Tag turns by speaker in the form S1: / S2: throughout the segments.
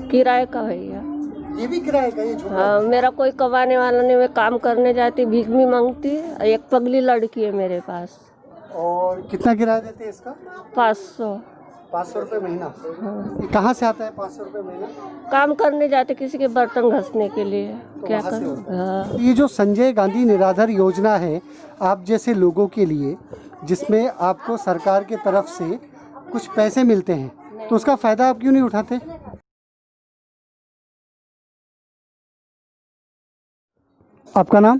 S1: किराए का भैया।
S2: ये भी किराए का? ये झोपड़ा?
S1: हाँ, मेरा कोई कमाने वाला नहीं, मैं काम करने जाती, भीख भी मांगती। एक पगली लड़की है मेरे पास।
S2: और कितना किराया देते हैं इसका?
S1: 500।
S2: 500 रुपये महीना?
S1: हाँ।
S2: ये कहाँ से आता है 500 रुपये महीना?
S1: काम करने जाते किसी के बर्तन घसने के लिए।
S2: तो
S1: क्या
S2: वहाँ से
S1: कर
S2: होता है।
S1: हाँ।
S2: ये जो संजय गांधी निराधार योजना है आप जैसे लोगों के लिए, जिसमें आपको सरकार की तरफ से कुछ पैसे मिलते हैं, तो उसका फ़ायदा आप क्यों नहीं उठाते? आपका नाम?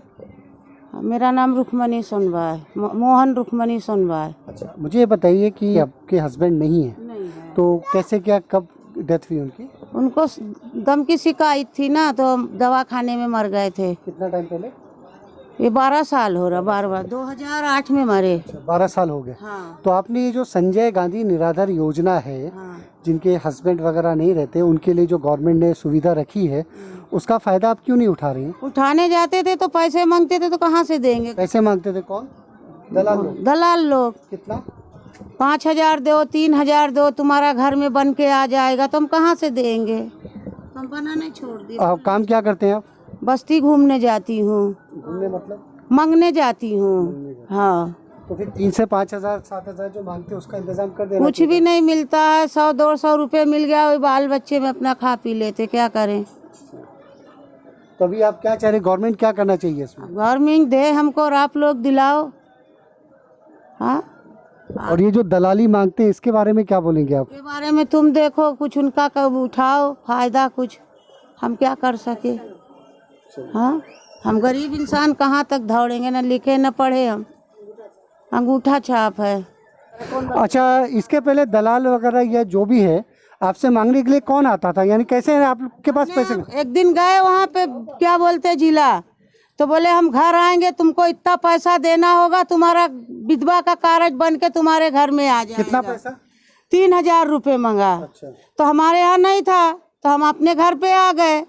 S3: मेरा नाम रुक्मणी सोनबाई, मोहन रुक्मणी सोनबाई।
S2: अच्छा, मुझे ये बताइए कि आपके हस्बैंड नहीं है,
S3: नहीं है।
S2: तो कैसे क्या कब डेथ हुई उनकी?
S3: उनको दम की शिकायत थी ना, तो दवा खाने में मर गए थे।
S2: कितना टाइम पहले?
S3: ये 12 साल हो रहा, 2008 में मरे।
S2: 12 साल हो गए।
S3: हाँ।
S2: तो आपने ये जो संजय गांधी निराधार योजना है,
S3: हाँ।
S2: जिनके हस्बैंड वगैरह नहीं रहते, उनके लिए जो गवर्नमेंट ने सुविधा रखी है, उसका फायदा आप क्यों नहीं उठा रही हैं?
S3: उठाने जाते थे तो पैसे मांगते थे, तो कहाँ से देंगे?
S2: पैसे मांगते थे कौन? दलाल लोग?
S3: दलाल लोग।
S2: कितना?
S3: 5000 दो, 3000 दो, तुम्हारा घर में बन के आ जाएगा, तो हम कहाँ से देंगे? हम बनाने छोड़ दिए।
S2: आप काम क्या करते हैं आप?
S3: बस्ती घूमने जाती हूँ।
S2: घूमने मतलब?
S3: मांगने जाती हूँ। हाँ।
S2: तो फिर 3 से 5,000 7,000 जो मांगते हैं उसका इंतजाम कर देना।
S3: कुछ भी नहीं मिलता है, 100-200 रुपए मिल गया, वही बाल बच्चे में अपना खा पी लेते, क्या करें?
S2: तो अभी आप क्या चाह रहे, गवर्नमेंट क्या करना चाहिए इसमें?
S3: गवर्नमेंट दे हमको और आप लोग दिलाओ। हाँ।
S2: और ये जो दलाली मांगते हैं इसके बारे में क्या बोलेंगे आप?
S3: के बारे में तुम देखो, कुछ उनका कब उठाओ फायदा, कुछ हम क्या कर सके? हाँ, हम गरीब इंसान कहाँ तक दौड़ेंगे? न लिखे न पढ़े, हम अंगूठा छाप है।
S2: अच्छा, इसके पहले दलाल वगैरह या जो भी है आपसे मांगने के लिए कौन आता था, यानी कैसे है आपके पास पैसे?
S3: एक दिन गए वहाँ पे, क्या बोलते जिला, तो बोले हम घर आएंगे, तुमको इतना पैसा देना होगा, तुम्हारा विधवा का कार्ड बन के तुम्हारे घर में आ जाएगा।
S2: कितना पैसा?
S3: 3000 रुपये मांगा।
S2: अच्छा।
S3: तो हमारे यहाँ नहीं था, तो हम अपने घर पे आ गए,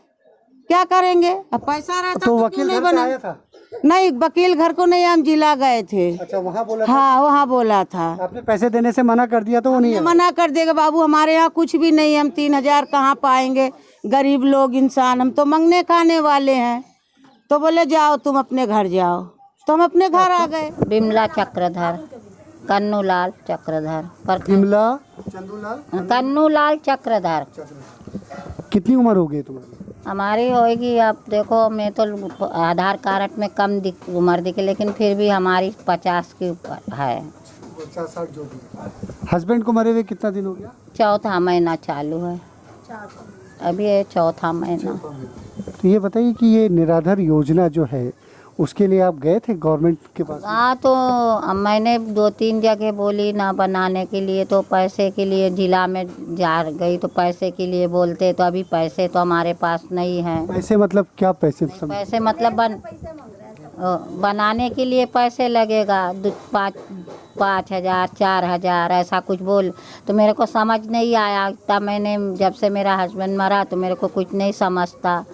S3: क्या करेंगे? अब पैसा रहता
S2: तो वकील
S3: नहीं
S2: घर पे
S3: बना।
S2: आया था?
S3: नहीं, वकील घर को नहीं, हम जिला गए थे।
S2: अच्छा, वहाँ बोला था?
S3: हाँ, वहाँ बोला था।
S2: आपने पैसे देने से मना कर दिया तो वो नहीं है?
S3: मना कर देगा बाबू, हमारे यहाँ कुछ भी नहीं, हम 3000 कहाँ पाएंगे? गरीब लोग इंसान, हम तो मंगने खाने वाले हैं। तो बोले जाओ तुम अपने घर जाओ, तो हम अपने घर आ गए।
S4: बिमला चक्रधर, कन्नूलाल चक्रधर,
S2: बिमला चंदूलाल,
S4: कन्नूलाल चक्रधर।
S2: कितनी उम्र हो गई तुम्हारी?
S4: हमारी होएगी, अब देखो, मैं तो आधार कार्ड में कम उम्र दिखी, लेकिन फिर भी हमारी 50 के ऊपर है।
S2: 50-60 जो भी। हस्बैंड को मरे हुए कितना दिन हो गया?
S4: 4था महीना चालू है, अभी है 4था महीना।
S2: तो ये बताइए कि ये निराधार योजना जो है उसके लिए आप गए थे गवर्नमेंट के पास?
S4: हाँ, तो मैंने 2-3 जगह बोली ना बनाने के लिए, तो पैसे के लिए जिला में जा गई, तो पैसे के लिए बोलते, तो अभी पैसे तो हमारे पास नहीं हैं।
S2: पैसे मतलब क्या पैसे?
S4: पैसे मतलब बनाने के लिए पैसे लगेगा, 5,000 4,000 ऐसा कुछ बोल, तो मेरे को समझ नहीं आया। तब मैंने, जब से मेरा हस्बैंड मरा तो मेरे को कुछ नहीं समझता,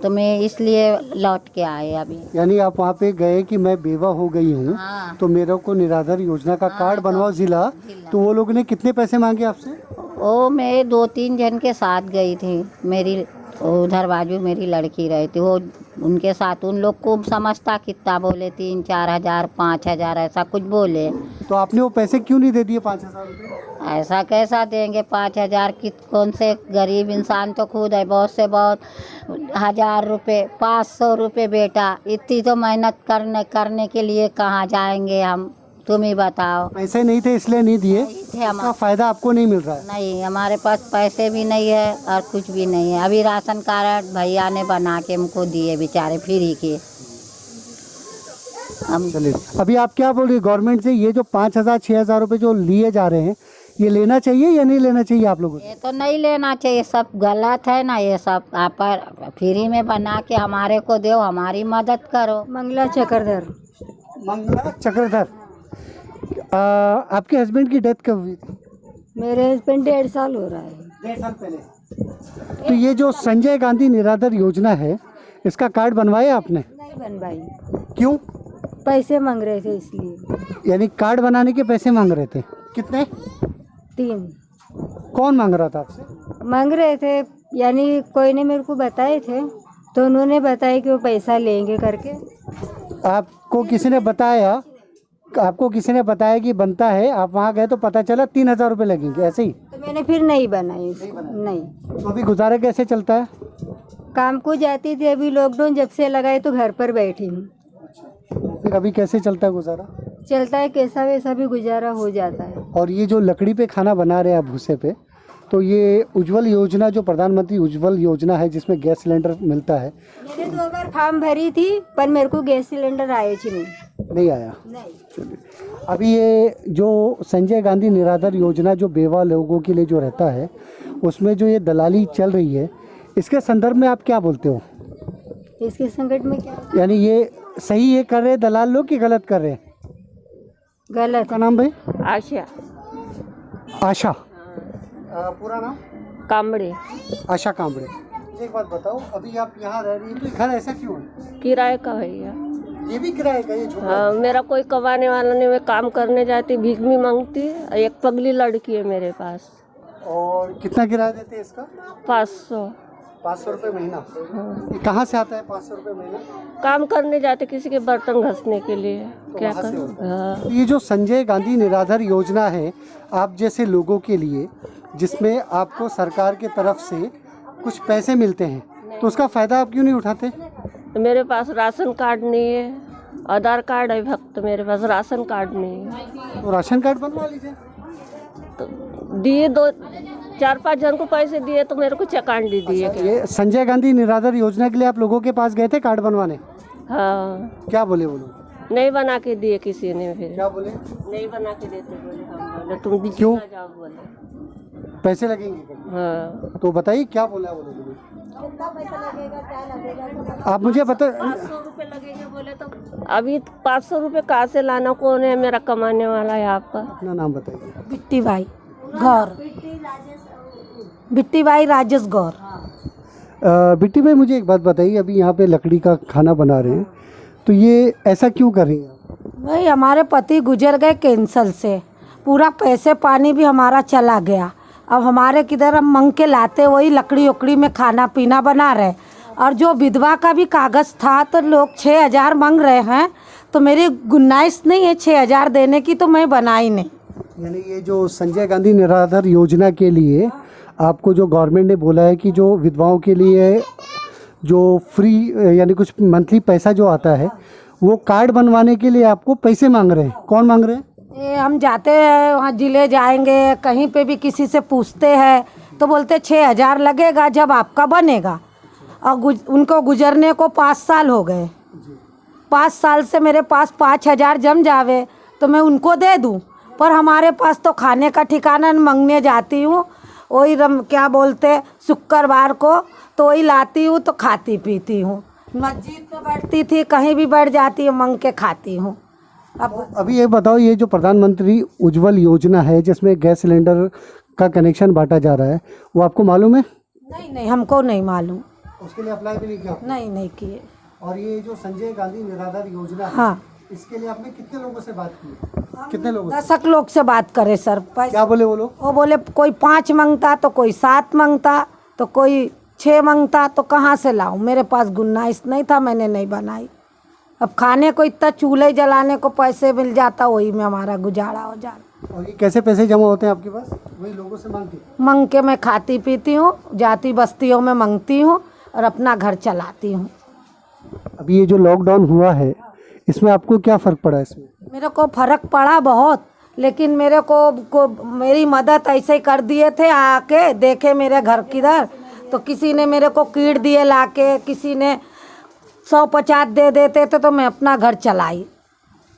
S4: तो मैं इसलिए लौट के आए अभी।
S2: यानी आप वहाँ पे गए कि मैं बेवा हो गई हूँ,
S4: हाँ।
S2: तो मेरे को निराधार योजना का कार्ड बनवाओ जिला, तो वो लोग ने कितने पैसे मांगे आपसे?
S4: ओ, मैं 2-3 जन के साथ गई थी, मेरी उधर बाजू मेरी लड़की रही थी, वो उनके साथ, उन लोग को समझता कितना बोले, 3-4 हजार 5,000 ऐसा कुछ बोले।
S2: तो आपने वो पैसे क्यों नहीं दे दिए 5,000 रुपये?
S4: ऐसा कैसा देंगे 5,000 की? कौन से गरीब इंसान तो खुद है, बहुत से बहुत 1,000 रुपये 500 रुपये बेटा, इतनी तो मेहनत करने के लिए कहाँ जाएंगे हम? तुम ही बताओ।
S2: पैसे नहीं थे इसलिए नहीं दिए? इसका फायदा आपको नहीं मिल रहा है?
S4: नहीं, हमारे पास पैसे भी नहीं है और कुछ भी नहीं है। अभी राशन कार्ड भैया ने बना के हमको दिए, बेचारे फ्री के।
S2: चलिए, अभी आप क्या बोल रही है गवर्नमेंट से? ये जो 5,000 6,000 रुपये जो लिए जा रहे हैं, ये लेना चाहिए या नहीं लेना चाहिए आप लोगों को?
S4: ये तो नहीं लेना चाहिए, सब गलत है ना ये सब। आप फ्री में बना के हमारे को दो, हमारी मदद करो।
S1: मंगला चक्रधर।
S2: मंगला चक्रधर। आपके हस्बैंड की डेथ कब हुई थी?
S1: मेरे हस्बैंड 1.5 साल हो रहा है।
S2: 1.5 साल पहले। तो ये जो संजय गांधी निराधार योजना है, इसका कार्ड बनवाया आपने?
S1: नहीं बनवाई।
S2: क्यों?
S1: पैसे मांग रहे थे इसलिए।
S2: यानी कार्ड बनाने के पैसे मांग रहे थे? कितने?
S1: 3
S2: कौन मांग रहा था आपसे?
S1: मांग रहे थे,
S5: यानी कोई ने मेरे को बताए थे, तो उन्होंने बताया कि वो पैसा लेंगे करके।
S2: आपको किसी ने बताया? आपको किसी ने बताया कि बनता है, आप वहाँ गए तो पता चला 3,000 रुपये लगेंगे, ऐसे ही?
S5: तो मैंने फिर नहीं बनाई इसको, नहीं।
S2: तो अभी गुजारा कैसे चलता है?
S5: काम को जाती थी, अभी लॉकडाउन जब से लगा है तो घर पर बैठी हूँ।
S2: तो फिर अभी कैसे चलता है गुजारा?
S5: चलता है, कैसा वैसा भी गुजारा हो जाता है।
S2: और ये जो लकड़ी पे खाना बना रहे हैं आप भूसे पे, तो ये उज्ज्वल योजना जो प्रधानमंत्री उज्ज्वल योजना है जिसमें गैस सिलेंडर मिलता है,
S5: मैंने 2 बार फॉर्म भरी थी, पर मेरे को गैस सिलेंडर आए ही
S2: नहीं आया?
S5: नहीं।
S2: चलिए, अभी ये जो संजय गांधी निराधार योजना जो बेवा लोगों के लिए जो रहता है, उसमें जो ये दलाली चल रही है, इसके संदर्भ में आप क्या बोलते हो?
S5: इसके संकट में क्या
S2: यानी ये सही ये कर रहे हैं दलाल लोग कि गलत कर रहे हैं?
S5: गलत
S2: का नाम भाई?
S1: आशा
S2: आशा। पूरा नाम?
S1: कामड़े।
S2: आशा कामड़े। एक बात बताओ, अभी आप यहाँ रह रही हैं तो घर ऐसा क्यों है?
S1: किराए का भैया।
S2: ये भी किराए का ये झोपड़ा?
S1: हाँ, मेरा कोई कमाने वाला नहीं, मैं काम करने जाती, भीख भी मांगती। एक पगली लड़की है मेरे पास।
S2: और कितना किराया देते हैं इसका?
S1: 500।
S2: 500 रुपये महीना? ये कहाँ से आता है 500 रुपये महीना?
S1: काम करने जाते किसी के बर्तन घसने के लिए। क्या
S2: वहाँ से
S1: करूँ? हाँ।
S2: ये जो संजय गांधी निराधार योजना है आप जैसे लोगों के लिए, जिसमें आपको सरकार के तरफ से कुछ पैसे मिलते हैं, तो उसका फ़ायदा आप क्यों नहीं उठाते?
S1: मेरे पास राशन कार्ड नहीं है, आधार कार्ड है भक्त, मेरे पास राशन कार्ड नहीं है।
S2: तो राशन कार्ड बनवा लीजिए।
S1: तो दिए 2-4-5 जन को पैसे दिए तो मेरे को चकांडी दिए।
S2: ये संजय गांधी निराधार योजना के लिए आप लोगों के पास गए थे कार्ड बनवाने?
S1: हाँ,
S2: क्या बोले वो लोग?
S1: नहीं बना के दिए किसी ने। फिर
S2: क्या बोले?
S1: नहीं बना के देते बोले, हम बोले तुम
S2: क्यों?
S1: जाओ बोले।
S2: पैसे लगेंगे?
S1: हाँ,
S2: तो बताइए क्या बोला वो लोगों ने? आप मुझे बता।
S1: 500 रुपये लगेंगे बोले, तो अभी 500 रुपये कहाँ से लाना? कौन है मेरा कमाने वाला यहाँ पर?
S2: अपना नाम बताइए।
S3: बिट्टी भाई गौर, बिट्टी भाई राजेश गौर।
S2: बिट्टी भाई मुझे एक बात बताइए, अभी यहाँ पे लकड़ी का खाना बना रहे हैं, तो ये ऐसा क्यों कर रही हैं आप?
S3: भाई हमारे पति गुजर गए कैंसर से, पूरा पैसे पानी भी हमारा चला गया। अब हमारे किधर हम मंग के लाते, वही लकड़ी उकड़ी में खाना पीना बना रहे। और जो विधवा का भी कागज़ था तो लोग 6,000 मांग रहे हैं, तो मेरी गुंजाइश नहीं है 6,000 देने की, तो मैं बनाई नहीं।
S2: यानी ये जो संजय गांधी निराधार योजना के लिए आपको जो गवर्नमेंट ने बोला है कि जो विधवाओं के लिए जो फ्री यानी कुछ मंथली पैसा जो आता है, वो कार्ड बनवाने के लिए आपको पैसे मांग रहे हैं। कौन मांग रहे हैं?
S3: ये हम जाते हैं वहाँ जिले जाएंगे, कहीं पे भी किसी से पूछते हैं तो बोलते 6,000 लगेगा जब आपका बनेगा। और उनको गुजरने को 5 साल हो गए। 5 साल से मेरे पास 5,000 जम जावे तो मैं उनको दे दूँ, पर हमारे पास तो खाने का ठिकाना मांगने जाती हूँ, वही क्या बोलते शुक्रवार को, तो वही लाती हूँ तो खाती पीती हूँ। मस्जिद में बैठती थी, कहीं भी बैठ जाती हूँ, मांग के खाती हूँ। अब
S2: अभी ये बताओ, ये जो प्रधानमंत्री उज्ज्वल योजना है जिसमें गैस सिलेंडर का कनेक्शन बांटा जा रहा है, वो आपको मालूम है?
S3: नहीं, हमको नहीं मालूम।
S2: उसके लिए अप्लाई भी नहीं किया?
S3: नहीं किए।
S2: और ये जो संजय गांधी निराधार योजना है,
S3: हाँ,
S2: इसके लिए आपने कितने लोगों से बात की? कितने लोगों से?
S3: 10 लोग से बात करे सर।
S2: क्या बोले वो लोग?
S3: वो बोले कोई 5 मांगता तो कोई 7 मांगता तो कोई 6 मांगता, तो कहाँ से लाऊं? मेरे पास गुंजाइश नहीं था, मैंने नहीं बनाई। अब खाने को इतना चूल्हे जलाने को पैसे मिल जाता, वही में हमारा गुजारा हो जाता।
S2: और ये कैसे पैसे जमा होते हैं आपके पास? वही लोगों से मांगती?
S3: मांग के मैं खाती पीती हूँ, जाती बस्तियों में मांगती हूँ और अपना घर चलाती हूँ।
S2: अभी ये जो लॉकडाउन हुआ है, इसमें आपको क्या फ़र्क पड़ा? इसमें
S3: मेरे को फ़र्क पड़ा बहुत, लेकिन मेरे को मेरी मदद ऐसे ही कर दिए थे, आके देखे मेरे घर किधर, तो किसी ने मेरे को कीट दिए लाके, किसी ने 150 दे देते थे, तो मैं अपना घर चलाई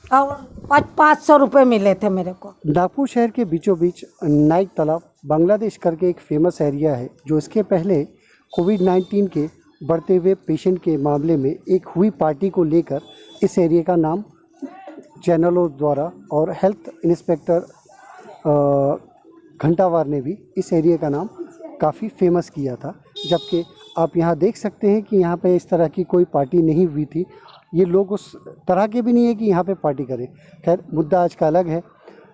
S3: और 500 रुपये मिले थे मेरे को।
S2: नागपुर शहर के बीचों बीच नाइक तालाब बांग्लादेश करके एक फेमस एरिया है, जो इसके पहले कोविड-19 के बढ़ते हुए पेशेंट के मामले में एक हुई पार्टी को लेकर इस एरिया का नाम चैनलों द्वारा और हेल्थ इंस्पेक्टर घंटावार ने भी इस एरिया का नाम काफ़ी फेमस किया था। जबकि आप यहाँ देख सकते हैं कि यहाँ पे इस तरह की कोई पार्टी नहीं हुई थी। ये लोग उस तरह के भी नहीं है कि यहाँ पे पार्टी करें। खैर, मुद्दा आज का अलग है।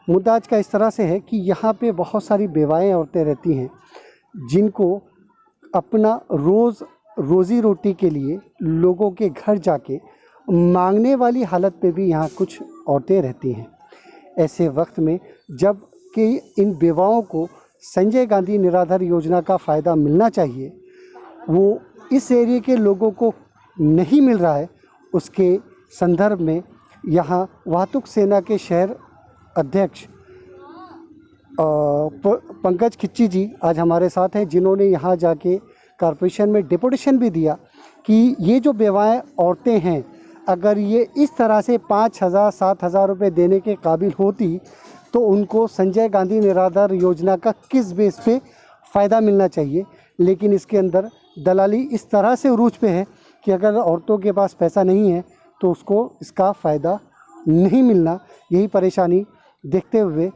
S2: मुद्दा आज का इस तरह से है कि यहाँ पे बहुत सारी बेवाएँ औरतें रहती हैं जिनको अपना रोज़ी रोटी के लिए लोगों के घर जाके मांगने वाली हालत पे भी यहाँ कुछ औरतें रहती हैं। ऐसे वक्त में जब कि इन बेवाओं को संजय गांधी निराधार योजना का फ़ायदा मिलना चाहिए, वो इस एरिया के लोगों को नहीं मिल रहा है, उसके संदर्भ में यहाँ वाहतुक सेना के शहर अध्यक्ष पंकज खिच्ची जी आज हमारे साथ हैं, जिन्होंने यहाँ जाके कॉरपोरेशन में डिपुटेशन भी दिया कि ये जो बेवाएँ औरतें हैं, अगर ये इस तरह से 5,000-7,000 रुपये देने के काबिल होती तो उनको संजय गांधी निराधार योजना का किस बेस पे फ़ायदा मिलना चाहिए। लेकिन इसके अंदर दलाली इस तरह से उरूज पे है कि अगर औरतों के पास पैसा नहीं है तो उसको इसका फ़ायदा नहीं मिलना। यही परेशानी देखते हुए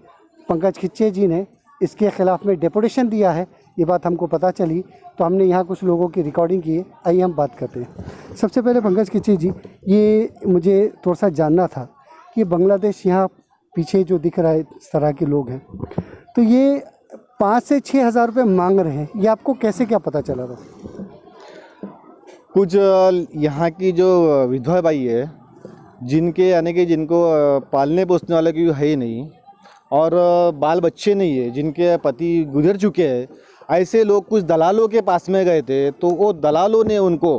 S2: पंकज खिच्चे जी ने इसके ख़िलाफ़ में डेपुटेशन दिया है। ये बात हमको पता चली तो हमने यहाँ कुछ लोगों की रिकॉर्डिंग की है, आइए हम बात करते हैं। सबसे पहले पंकज खिच्चे जी, ये मुझे थोड़ा सा जानना था कि बांग्लादेश यहाँ पीछे जो दिख रहा है इस तरह के लोग हैं, तो ये 5 से 6 हज़ार रुपये मांग रहे हैं, ये आपको कैसे क्या पता चला था?
S6: कुछ यहाँ की जो विधवा बाई है, जिनके यानी कि जिनको पालने पोसने वाला कोई है ही नहीं और बाल बच्चे नहीं है, जिनके पति गुजर चुके हैं, ऐसे लोग कुछ दलालों के पास में गए थे। तो वो दलालों ने उनको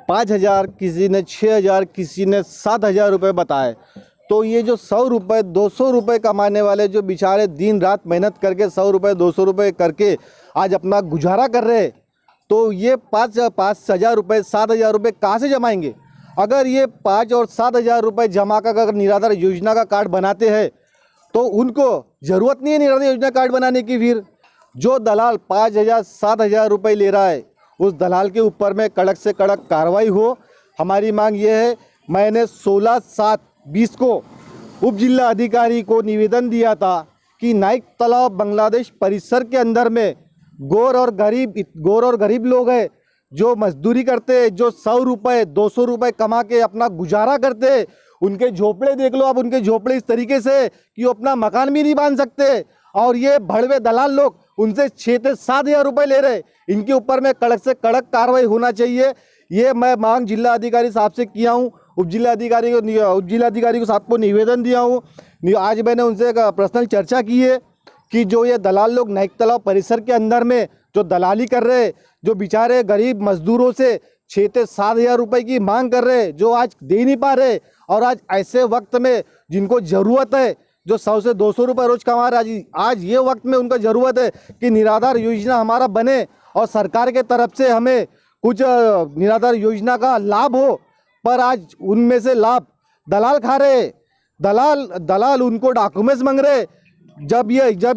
S6: 5,000, किसी ने 6,000, किसी ने 7,000 रुपये बताए। तो ये जो 100 रुपये 200 रुपये कमाने वाले जो बेचारे दिन रात मेहनत करके 100 रुपये 200 रुपये करके आज अपना गुजारा कर रहे हैं, तो ये 5,000 रुपये 7,000 रुपये कहाँ से जमाएंगे? अगर ये 5 और 7,000 रुपये जमा कर अगर निराधार योजना का कार्ड बनाते हैं तो उनको ज़रूरत नहीं है निराधार योजना कार्ड बनाने की। फिर जो दलाल 5,000 7,000 रुपये ले रहा है, उस दलाल के ऊपर में कड़क से कड़क कार्रवाई हो। हमारी मांग ये है, मैंने 16/7/20 को उप जिला अधिकारी को निवेदन दिया था कि नाइक तालाब बांग्लादेश परिसर के अंदर में गौर और गरीब लोग हैं जो मजदूरी करते हैं, जो 100 रुपये 200 रुपये कमा के अपना गुजारा करते हैं। उनके झोपड़े देख लो आप, उनके झोपड़े इस तरीके से कि वो अपना मकान भी नहीं बांध सकते, और ये भड़वे दलाल लोग उनसे 6 से 7 हज़ार रुपये ले रहे। इनके ऊपर में कड़क से कड़क कार्रवाई होना चाहिए। ये मैं मांग जिला अधिकारी साहब से किया हूँ, उप जिला अधिकारी को साहब को निवेदन दिया हूँ। आज मैंने उनसे एक पर्सनल चर्चा की है कि जो ये दलाल लोग नाइक तालाब परिसर के अंदर में जो दलाली कर रहे, जो बेचारे गरीब मजदूरों से 6 से 7 हज़ार रुपये की मांग कर रहे, जो आज दे नहीं पा रहे, और आज ऐसे वक्त में जिनको ज़रूरत है, जो 100 से 200 रुपये रोज़ कमा रहे, आज ये वक्त में उनको ज़रूरत है कि निराधार योजना हमारा बने और सरकार के तरफ से हमें कुछ निराधार योजना का लाभ हो। पर आज उनमें से लाभ दलाल खा रहे, दलाल उनको डॉक्यूमेंट्स मांग रहे। जब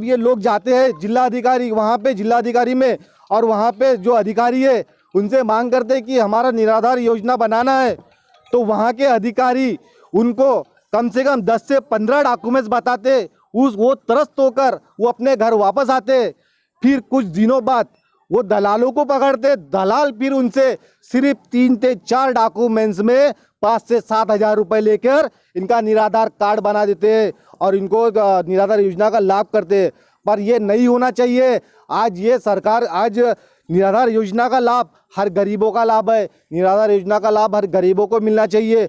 S6: ये लोग जाते हैं जिला अधिकारी वहाँ पे जिला अधिकारी में, और वहाँ पे जो अधिकारी है उनसे मांग करते कि हमारा निराधार योजना बनाना है, तो वहाँ के अधिकारी उनको कम से कम 10 से 15 डॉक्यूमेंट्स बताते, वो त्रस्त होकर वो अपने घर वापस आते। फिर कुछ दिनों बाद वो दलालों को पकड़ते, दलाल फिर उनसे सिर्फ 3 से 4 डॉक्यूमेंट्स में 5 से 7 हज़ार रुपये लेकर इनका निराधार कार्ड बना देते और इनको निराधार योजना का लाभ करते। पर ये नहीं होना चाहिए। आज ये सरकार, आज निराधार योजना का लाभ हर गरीबों का लाभ है, निराधार योजना का लाभ हर गरीबों को मिलना चाहिए।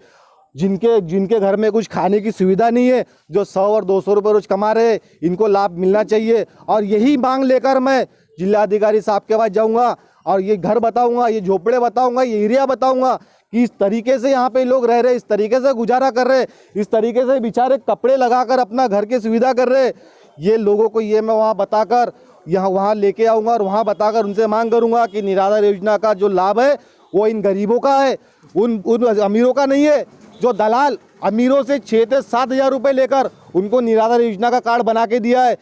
S6: जिनके घर में कुछ खाने की सुविधा नहीं है, जो 100 और 200 रुपये रोज कमा रहे, इनको लाभ मिलना चाहिए। और यही मांग लेकर मैं जिलाधिकारी साहब के पास जाऊंगा और ये घर बताऊंगा, ये झोपड़े बताऊंगा, ये एरिया बताऊंगा कि इस तरीके से यहाँ पे लोग रह रहे, इस तरीके से गुजारा कर रहे, इस तरीके से बेचारे कपड़े लगाकर अपना घर की सुविधा कर रहे। ये लोगों को ये मैं वहाँ बताकर वहाँ लेके आऊँगा और वहाँ बताकर उनसे मांग करूँगा कि निराधार योजना का जो लाभ है वो इन गरीबों का है, उन अमीरों का नहीं है। जो दलाल अमीरों से 6 से 7 हज़ार रुपये लेकर उनको निराधार योजना का कार्ड बना के दिया है।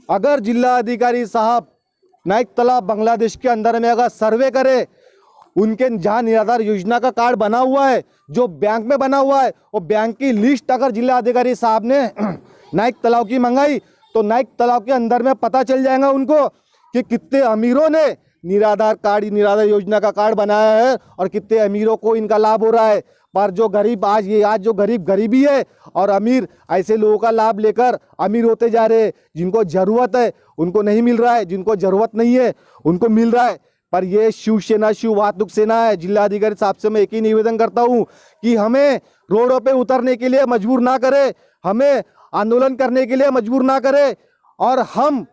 S6: अगर जिला अधिकारी साहब नाइक तालाब बांग्लादेश के अंदर में अगर सर्वे करे, उनके जहाँ निराधार योजना का कार्ड बना हुआ है, जो बैंक में बना हुआ है, वो बैंक की लिस्ट अगर जिला अधिकारी साहब ने नाइक तालाब की मंगाई तो नाइक तालाब के अंदर में पता चल जाएगा उनको कि कितने अमीरों ने निराधार योजना का कार्ड बनाया है और कितने अमीरों को इनका लाभ हो रहा है। पर जो गरीब आज जो गरीब गरीबी है और अमीर ऐसे लोगों का लाभ लेकर अमीर होते जा रहे हैं। जिनको ज़रूरत है उनको नहीं मिल रहा है, जिनको ज़रूरत नहीं है उनको मिल रहा है। पर ये शिवसेना शिव वाहतुक सेना है। जिलाधिकारी साहब से मैं एक ही निवेदन करता हूँ कि हमें रोडों पे उतरने के लिए मजबूर ना करे, हमें आंदोलन करने के लिए मजबूर ना करे, और हम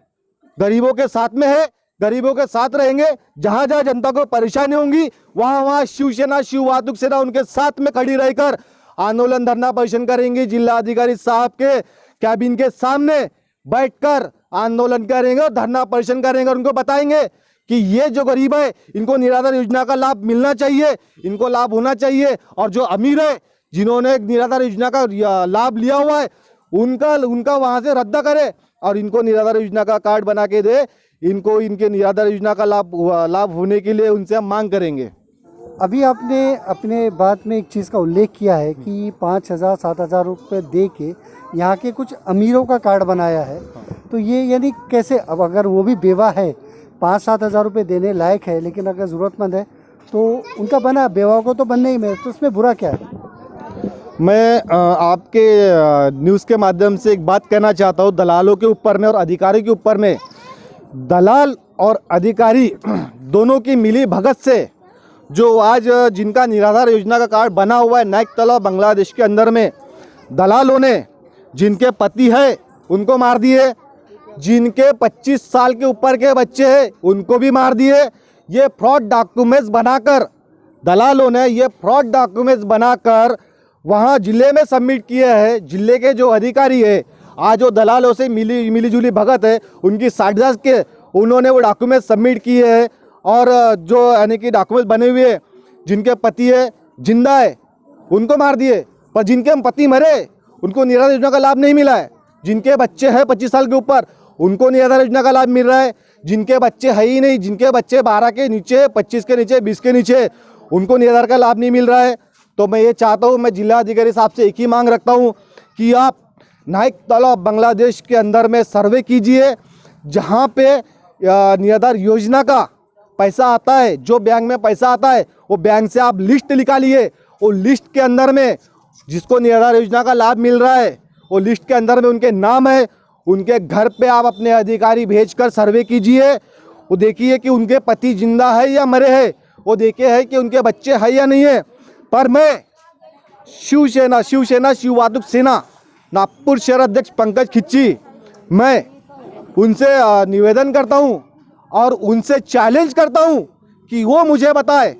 S6: गरीबों के साथ में है, गरीबों के साथ रहेंगे। जहां जहां जनता को परेशानी होंगी वहां वहां शिवसेना शिव वाहतुक सेना उनके साथ में खड़ी रहकर आंदोलन धरना प्रदर्शन करेंगे। जिलाधिकारी साहब के कैबिन के सामने बैठकर आंदोलन करेंगे और धरना प्रदर्शन करेंगे और उनको बताएंगे कि ये जो गरीब है इनको निराधार योजना का लाभ मिलना चाहिए, इनको लाभ होना चाहिए। और जो अमीर है जिन्होंने निराधार योजना का लाभ लिया हुआ है उनका वहां से रद्द करे और इनको निराधार योजना का कार्ड बना के दे। इनको इनके निराधार योजना का लाभ होने के लिए उनसे हम मांग करेंगे।
S2: अभी आपने अपने बात में एक चीज़ का उल्लेख किया है कि 5,000 7,000 रुपये दे के यहाँ के कुछ अमीरों का कार्ड बनाया है। तो ये यानी कैसे, अब अगर वो भी बेवा है 5-7 हज़ार रुपये देने लायक है, लेकिन अगर ज़रूरतमंद है तो उनका बना, बेवाओं को तो बनने ही में, तो उसमें बुरा क्या है?
S6: मैं आपके न्यूज़ के माध्यम से एक बात कहना चाहता हूँ दलालों के ऊपर में और अधिकारी के ऊपर में। दलाल और अधिकारी दोनों की मिली भगत से जो आज जिनका निराधार योजना का कार्ड बना हुआ है नाइक तालाब बांग्लादेश के अंदर में, दलालों ने जिनके पति है उनको मार दिए, जिनके 25 साल के ऊपर के बच्चे हैं उनको भी मार दिए। ये फ्रॉड डॉक्यूमेंट्स बनाकर दलालों ने ये फ्रॉड डॉक्यूमेंट्स बनाकर वहाँ जिले में सबमिट किए हैं। जिले के जो अधिकारी है आज जो दलालों से मिली जुली भगत है उनकी साजिश के उन्होंने वो डॉक्यूमेंट सबमिट किए हैं। और जो यानी कि डॉक्यूमेंट बने हुए जिनके पति है जिंदा है उनको मार दिए, पर जिनके पति मरे उनको निराधार योजना का लाभ नहीं मिला है। जिनके बच्चे हैं 25 साल के ऊपर उनको निराधार योजना का लाभ मिल रहा है। जिनके बच्चे है ही नहीं, जिनके बच्चे 12 के नीचे, 25 के नीचे, 20 के नीचे, उनको निराधार का लाभ नहीं मिल रहा है। तो मैं ये चाहता हूँ, मैं जिला अधिकारी साहब से एक ही मांग रखता हूँ कि आप नाइक तालाब बांग्लादेश के अंदर में सर्वे कीजिए, जहाँ पे निराधार योजना का पैसा आता है, जो बैंक में पैसा आता है वो बैंक से आप लिस्ट निकालिए। वो लिस्ट के अंदर में जिसको निराधार योजना का लाभ मिल रहा है वो लिस्ट के अंदर में उनके नाम है, उनके घर पे आप अपने अधिकारी भेजकर सर्वे कीजिए। वो देखिए कि उनके पति जिंदा है या मरे हैं, वो देखे है कि उनके बच्चे हैं या नहीं है। पर मैं शिवसेना शिव वाहतुक सेना नागपुर शहर अध्यक्ष पंकज खिच्ची, मैं उनसे निवेदन करता हूं और उनसे चैलेंज करता हूं कि वो मुझे बताए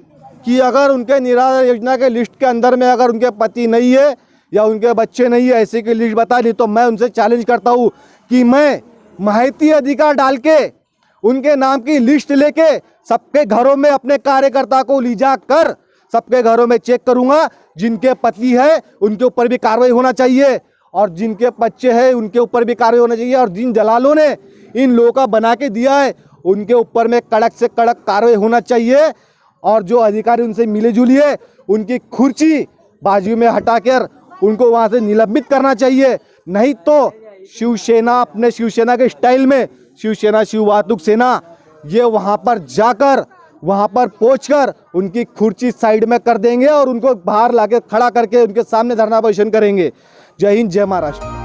S6: कि अगर उनके निराधार योजना के लिस्ट के अंदर में अगर उनके पति नहीं है या उनके बच्चे नहीं है, ऐसे की लिस्ट बता दी, तो मैं उनसे चैलेंज करता हूं कि मैं माहिती अधिकार डाल के उनके नाम की लिस्ट लेके सबके घरों में अपने कार्यकर्ता को ले जाकर सबके घरों में चेक करूंगा। जिनके पति है उनके ऊपर भी कार्रवाई होना चाहिए और जिनके बच्चे हैं उनके ऊपर भी कार्रवाई होना चाहिए। और जिन दलालों ने इन लोगों का बना के दिया है उनके ऊपर में कड़क से कड़क कार्रवाई होना चाहिए। और जो अधिकारी उनसे मिले जुली है उनकी खुर्ची बाजू में हटाकर उनको वहां से निलंबित करना चाहिए। नहीं तो शिवसेना अपने शिवसेना के स्टाइल में शिवसेना शिव वाहतुक सेना ये वहां पर जाकर वहां पर पहुंचकर उनकी खुर्ची साइड में कर देंगे और उनको बाहर लाके खड़ा करके उनके सामने धरना प्रदर्शन करेंगे। जय हिंद, जय महाराष्ट्र।